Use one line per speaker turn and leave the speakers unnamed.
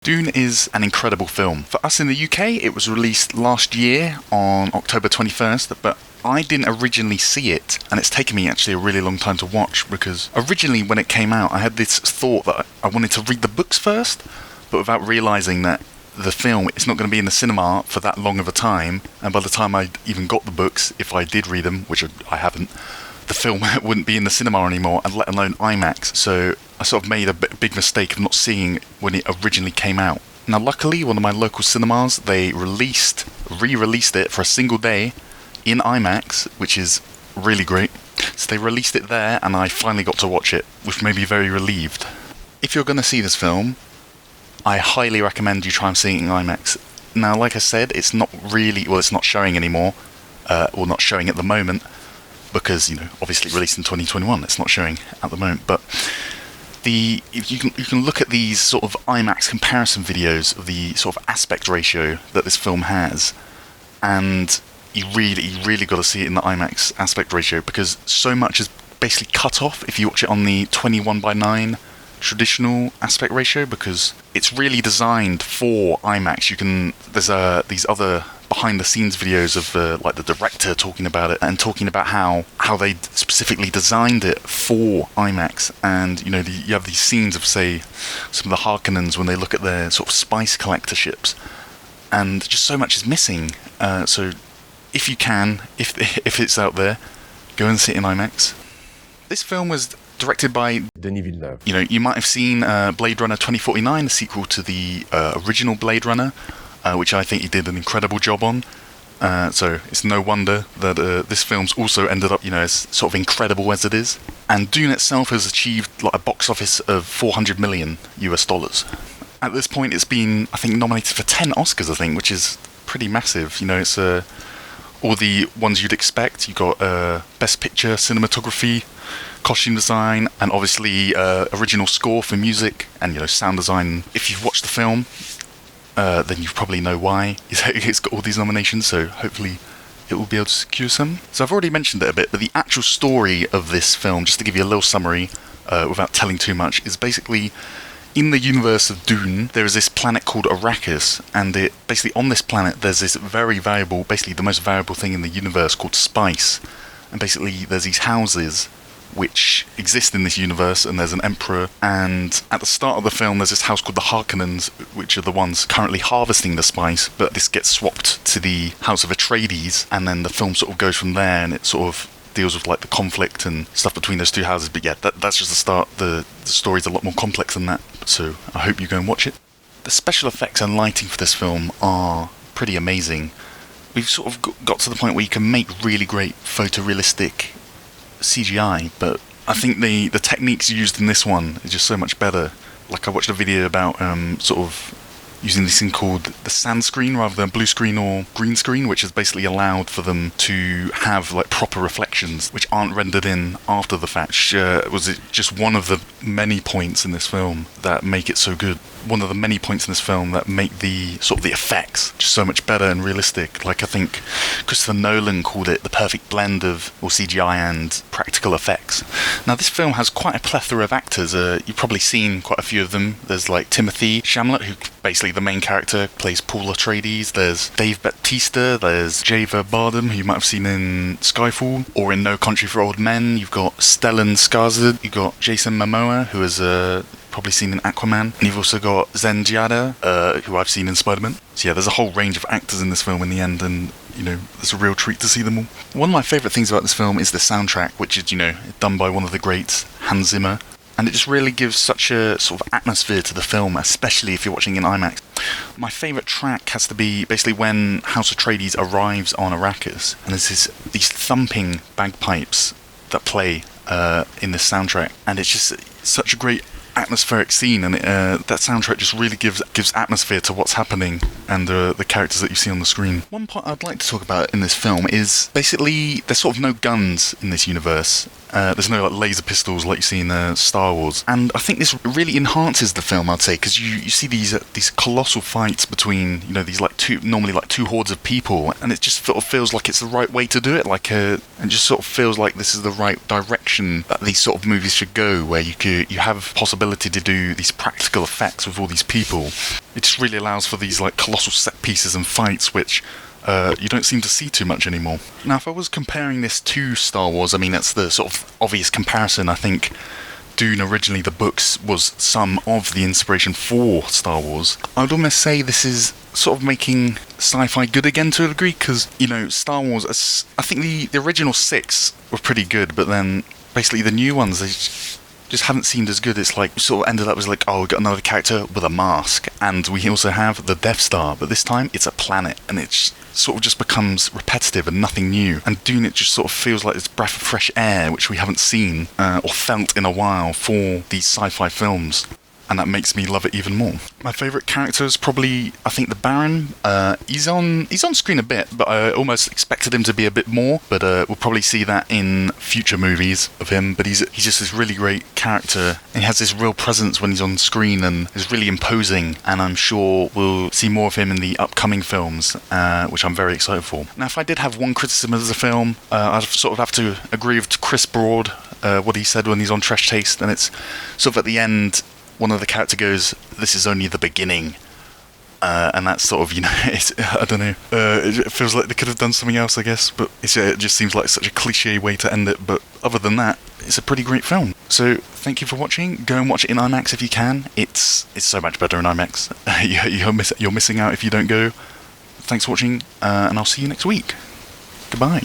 Dune is an incredible film. For us in the UK, it was released last year on October 21st, but I didn't originally see it, and it's taken me actually a really long time to watch, because originally when it came out, I had this thought that I wanted to read the books first, but without realising that the film, it's not going to be in the cinema for that long of a time, and by the time I even got the books, if I did read them, which I haven't, the film wouldn't be in the cinema anymore, and let alone IMAX, so I sort of made a big mistake of not seeing it when it originally came out. Now luckily, one of my local cinemas, they re-released it for a single day in IMAX, which is really great. So they released it there, and I finally got to watch it, which made me very relieved. If you're going to see this film, I highly recommend you try and see it in IMAX. Now, like I said, it's not showing anymore, or not showing at the moment, because, obviously released in 2021, it's not showing at the moment, but you can look at these sort of IMAX comparison videos of the sort of aspect ratio that this film has, and you really got to see it in the IMAX aspect ratio, because so much is basically cut off if you watch it on the 21:9 traditional aspect ratio, because it's really designed for IMAX. There's these other behind the scenes videos of like the director talking about it, and talking about how they specifically designed it for IMAX, and you have these scenes of, say, some of the Harkonnens when they look at their sort of spice collector ships, and just so much is missing. So if you can, if it's out there, go and see it in IMAX. This film was directed by
Denis Villeneuve.
You might have seen Blade Runner 2049, the sequel to the original Blade Runner, which I think he did an incredible job on. So it's no wonder that this film's also ended up, as sort of incredible as it is. And Dune itself has achieved like a box office of $400 million US. At this point, it's been, I think, nominated for 10 Oscars, I think, which is pretty massive. It's all the ones you'd expect. You got Best Picture, Cinematography, Costume Design, and obviously original score for music and sound design. If you've watched the film, then you probably know why it's got all these nominations, so hopefully it will be able to secure some. So I've already mentioned it a bit, but the actual story of this film, just to give you a little summary without telling too much, is basically, in the universe of Dune, there is this planet called Arrakis, and basically on this planet there's this very valuable, basically the most valuable thing in the universe, called spice. And basically there's these houses which exist in this universe, and there's an emperor, and at the start of the film there's this house called the Harkonnens, which are the ones currently harvesting the spice, but this gets swapped to the House of Atreides, and then the film sort of goes from there, and it sort of deals with like the conflict and stuff between those two houses. But yeah, that's just the start. The story's a lot more complex than that, so I hope you go and watch it. The special effects and lighting for this film are pretty amazing. We've sort of got to the point where you can make really great photorealistic CGI, but I think the techniques used in this one is just so much better. Like, I watched a video about sort of using this thing called the sand screen rather than blue screen or green screen, which has basically allowed for them to have like proper reflections which aren't rendered in after the fact. Was just one of the many points in this film that make it so good. One of the many points in this film that make the sort of the effects just so much better and realistic. Like, I think Christopher Nolan called it the perfect blend of CGI and practical effects. Now, this film has quite a plethora of actors. You've probably seen quite a few of them. There's like Timothy Chalamet, who basically the main character plays Paul Atreides. There's Dave Bautista. There's Javier Bardem, who you might have seen in Skyfall or in No Country for Old Men. You've got Stellan Skarsgård. You've got Jason Momoa, who is probably seen in Aquaman, and you've also got Zendaya, who I've seen in Spider-Man. So yeah, there's a whole range of actors in this film in the end, and it's a real treat to see them all. One of my favourite things about this film is the soundtrack, which is done by one of the greats, Hans Zimmer, and it just really gives such a sort of atmosphere to the film, especially if you're watching in IMAX. My favourite track has to be basically when House Atreides arrives on Arrakis, and there's these thumping bagpipes that play in this soundtrack, and it's just such a great atmospheric scene, and that soundtrack just really gives atmosphere to what's happening and the characters that you see on the screen. One part I'd like to talk about in this film is basically there's sort of no guns in this universe. There's no like laser pistols like you see in Star Wars, and I think this really enhances the film, I'd say, because you see these colossal fights between these like normally like two hordes of people, and it just sort of feels like it's the right way to do it. And just sort of feels like this is the right direction that these sort of movies should go, where you have possibility to do these practical effects with all these people. It just really allows for these like colossal set pieces and fights, which you don't seem to see too much anymore. Now, if I was comparing this to Star Wars, I mean, that's the sort of obvious comparison. I think Dune, originally the books, was some of the inspiration for Star Wars. I would almost say this is sort of making sci-fi good again to a degree, because, Star Wars, I think the original 6 were pretty good, but then basically the new ones, they just haven't seemed as good. It's like, sort of ended up as like, oh, we've got another character with a mask, and we also have the Death Star, but this time it's a planet, and it's sort of just becomes repetitive and nothing new. And Dune, it just sort of feels like this breath of fresh air, which we haven't seen or felt in a while for these sci-fi films. And that makes me love it even more. My favourite character is probably, I think, the Baron. He's on screen a bit, but I almost expected him to be a bit more. But we'll probably see that in future movies of him. But he's just this really great character. And he has this real presence when he's on screen and is really imposing. And I'm sure we'll see more of him in the upcoming films, which I'm very excited for. Now, if I did have one criticism of the film, I'd sort of have to agree with Chris Broad, what he said when he's on Trash Taste. And it's sort of at the end, one of the character goes, "This is only the beginning," and that's sort of, I don't know. It feels like they could have done something else, I guess, but it just seems like such a cliche way to end it. But other than that, it's a pretty great film. So thank you for watching. Go and watch it in IMAX if you can. It's so much better in IMAX. You're missing out if you don't go. Thanks for watching, and I'll see you next week. Goodbye.